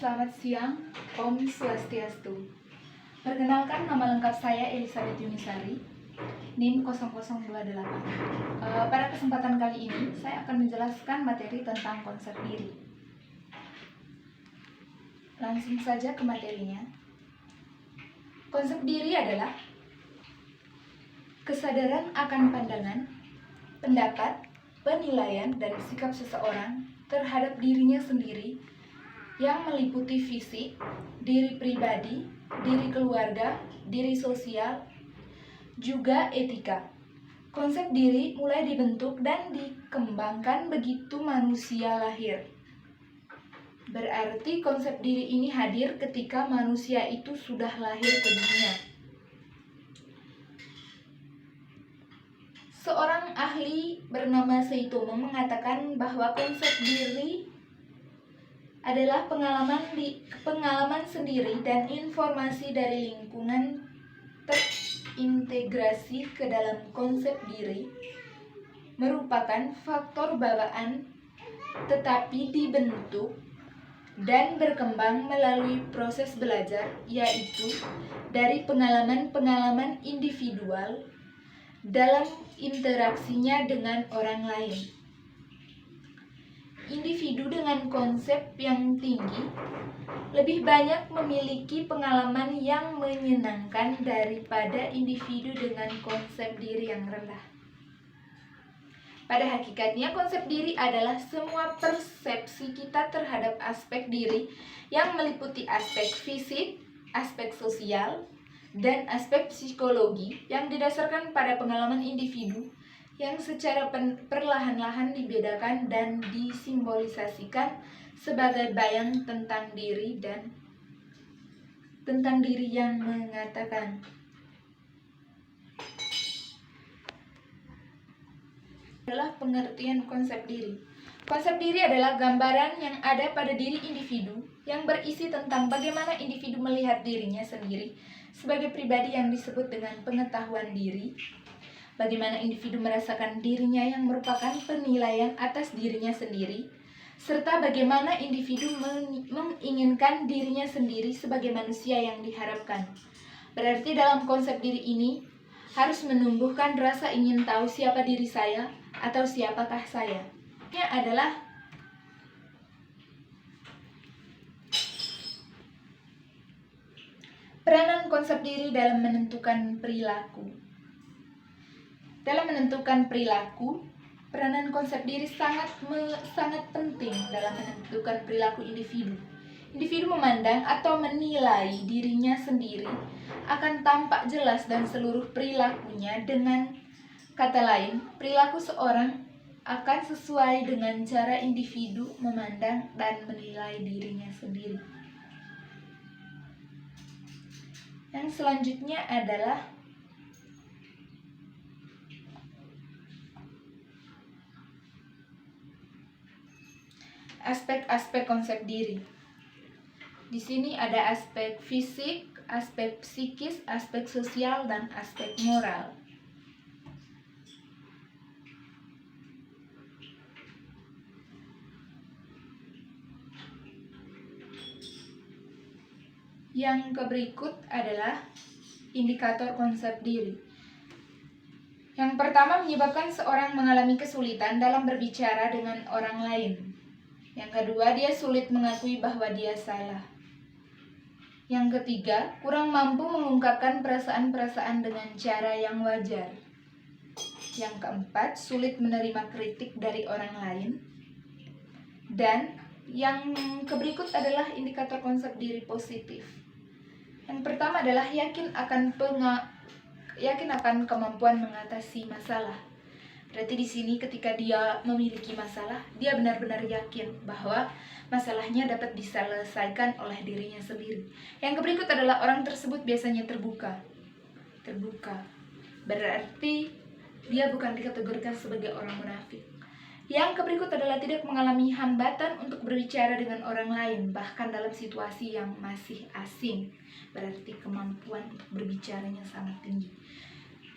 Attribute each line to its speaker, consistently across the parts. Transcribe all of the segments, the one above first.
Speaker 1: Selamat siang, Om Swastiastu. Perkenalkan, nama lengkap saya Elizabeth Yunisari, NIM 0028. Pada kesempatan kali ini, saya akan menjelaskan materi tentang konsep diri. Langsung saja ke materinya. Konsep diri adalah kesadaran akan pandangan, pendapat, penilaian, dan sikap seseorang terhadap dirinya sendiri yang meliputi fisik, diri pribadi, diri keluarga, diri sosial, juga etika. Konsep diri mulai dibentuk dan dikembangkan begitu manusia lahir. Berarti konsep diri ini hadir ketika manusia itu sudah lahir ke dunia. Seorang ahli bernama Seitomo mengatakan bahwa konsep diri adalah pengalaman sendiri dan informasi dari lingkungan terintegrasi ke dalam konsep diri, merupakan faktor bawaan tetapi dibentuk dan berkembang melalui proses belajar, yaitu dari pengalaman-pengalaman individual dalam interaksinya dengan orang lain. Individu dengan konsep yang tinggi lebih banyak memiliki pengalaman yang menyenangkan daripada individu dengan konsep diri yang rendah. Pada hakikatnya, konsep diri adalah semua persepsi kita terhadap aspek diri yang meliputi aspek fisik, aspek sosial, dan aspek psikologi yang didasarkan pada pengalaman individu yang secara perlahan-lahan dibedakan dan disimbolisasikan sebagai bayang tentang diri dan tentang diri yang mengatakan. Adalah pengertian konsep diri. Konsep diri adalah gambaran yang ada pada diri individu yang berisi tentang bagaimana individu melihat dirinya sendiri sebagai pribadi yang disebut dengan pengetahuan diri, bagaimana individu merasakan dirinya yang merupakan penilaian atas dirinya sendiri, serta bagaimana individu menginginkan dirinya sendiri sebagai manusia yang diharapkan. Berarti dalam konsep diri ini harus menumbuhkan rasa ingin tahu siapa diri saya atau siapakah saya. Ini adalah peranan konsep diri dalam menentukan perilaku. Dalam menentukan perilaku, peranan konsep diri sangat penting dalam menentukan perilaku individu. Individu memandang atau menilai dirinya sendiri akan tampak jelas dan seluruh perilakunya. Dengan kata lain, perilaku seorang akan sesuai dengan cara individu memandang dan menilai dirinya sendiri. Yang selanjutnya adalah aspek-aspek konsep diri. Di sini ada aspek fisik, aspek psikis, aspek sosial, dan aspek moral. Yang berikut adalah indikator konsep diri. Yang pertama, menyebabkan seorang mengalami kesulitan dalam berbicara dengan orang lain. Yang kedua, dia sulit mengakui bahwa dia salah. Yang ketiga, kurang mampu mengungkapkan perasaan-perasaan dengan cara yang wajar. Yang keempat, sulit menerima kritik dari orang lain. Dan yang berikut adalah indikator konsep diri positif. Yang pertama adalah yakin akan kemampuan mengatasi masalah. Berarti di sini ketika dia memiliki masalah, dia benar-benar yakin bahwa masalahnya dapat diselesaikan oleh dirinya sendiri. Yang berikut adalah orang tersebut biasanya terbuka. Berarti dia bukan dikategorikan sebagai orang munafik. Yang berikut adalah tidak mengalami hambatan untuk berbicara dengan orang lain, bahkan dalam situasi yang masih asing. Berarti kemampuan untuk berbicaranya sangat tinggi.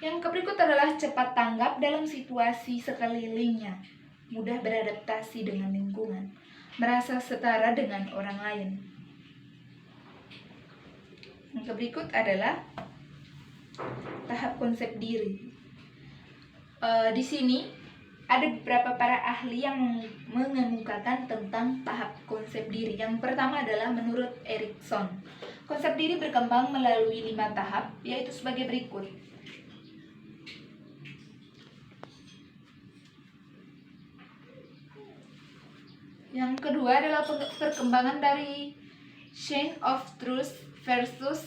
Speaker 1: Yang berikut adalah cepat tanggap dalam situasi sekelilingnya, mudah beradaptasi dengan lingkungan, merasa setara dengan orang lain. Yang berikut adalah tahap konsep diri. Di sini ada beberapa para ahli yang mengemukakan tentang tahap konsep diri. Yang pertama adalah menurut Erikson, konsep diri berkembang melalui 5 tahap, yaitu sebagai berikut. Yang kedua adalah perkembangan dari Chain of Truth versus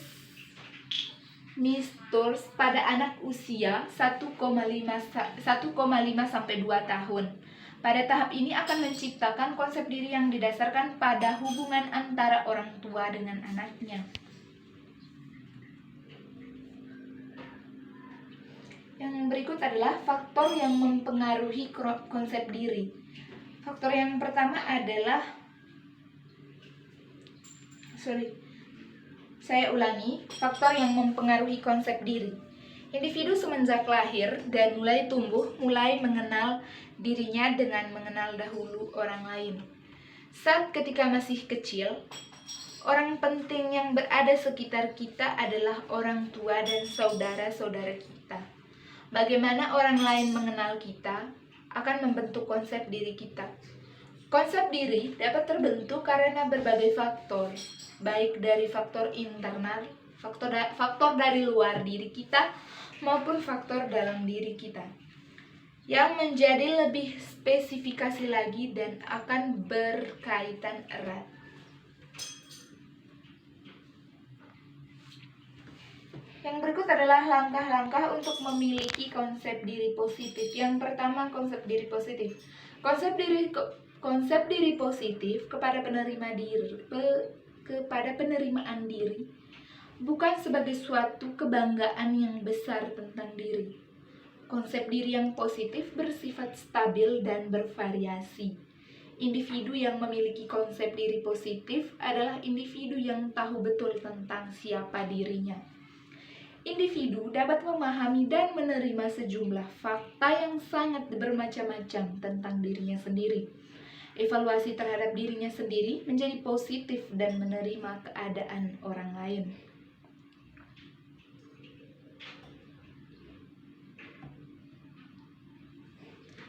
Speaker 1: Mythos pada anak usia 1,5 sampai 2 tahun. Pada tahap ini akan menciptakan konsep diri yang didasarkan pada hubungan antara orang tua dengan anaknya. Yang berikut adalah faktor yang mempengaruhi konsep diri. Faktor yang pertama adalah faktor yang mempengaruhi konsep diri. Individu semenjak lahir dan mulai tumbuh, mulai mengenal dirinya dengan mengenal dahulu orang lain. Saat ketika masih kecil, orang penting yang berada sekitar kita adalah orang tua dan saudara-saudara kita. Bagaimana orang lain mengenal kita akan membentuk konsep diri kita. Konsep diri dapat terbentuk karena berbagai faktor, baik dari faktor internal, faktor dari luar diri kita, maupun faktor dalam diri kita, yang menjadi lebih spesifikasi lagi dan akan berkaitan erat. Yang berikut adalah langkah-langkah untuk memiliki konsep diri positif. Yang pertama, konsep diri positif. Konsep diri positif kepada penerimaan diri bukan sebagai suatu kebanggaan yang besar tentang diri. Konsep diri yang positif bersifat stabil dan bervariasi. Individu yang memiliki konsep diri positif adalah individu yang tahu betul tentang siapa dirinya. Individu dapat memahami dan menerima sejumlah fakta yang sangat bermacam-macam tentang dirinya sendiri. Evaluasi terhadap dirinya sendiri menjadi positif dan menerima keadaan orang lain.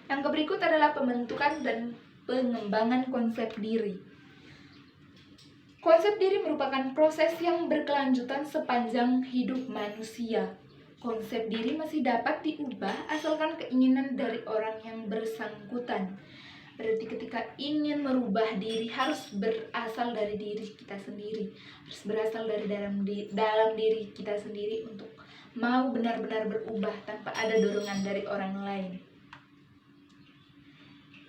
Speaker 1: Yang berikut adalah pembentukan dan pengembangan konsep diri. Konsep diri merupakan proses yang berkelanjutan sepanjang hidup manusia. Konsep diri masih dapat diubah asalkan keinginan dari orang yang bersangkutan. Berarti ketika ingin merubah diri harus berasal dari diri kita sendiri, harus berasal dari dalam diri kita sendiri untuk mau benar-benar berubah tanpa ada dorongan dari orang lain.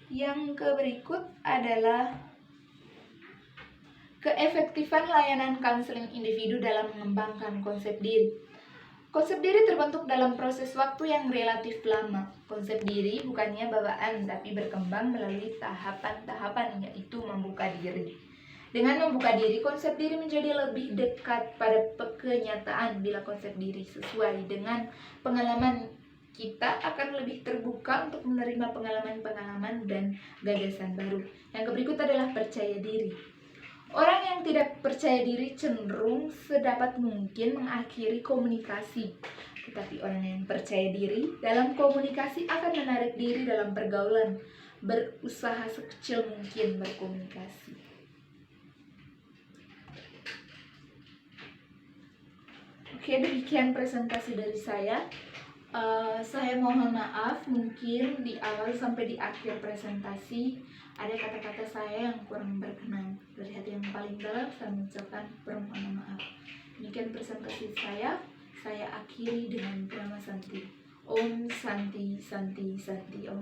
Speaker 1: Yang berikut adalah keefektifan layanan konseling individu dalam mengembangkan konsep diri. Konsep diri terbentuk dalam proses waktu yang relatif lama. Konsep diri bukannya bawaan, tapi berkembang melalui tahapan-tahapan, yaitu membuka diri. Dengan membuka diri, konsep diri menjadi lebih dekat pada kenyataan. Bila konsep diri sesuai dengan pengalaman, kita akan lebih terbuka untuk menerima pengalaman-pengalaman dan gagasan baru. Yang berikut adalah percaya diri. Orang yang tidak percaya diri cenderung sedapat mungkin mengakhiri komunikasi. Tetapi orang yang percaya diri dalam komunikasi akan menarik diri dalam pergaulan, berusaha sekecil mungkin berkomunikasi. Oke, demikian presentasi dari saya. Saya mohon maaf mungkin di awal sampai di akhir presentasi ada kata-kata saya yang kurang berkenan. Dari hati yang paling dalam saya mengucapkan permohonan maaf. Demikian presentasi saya akhiri dengan Brahma Santi. Om Santi Santi Santi Om.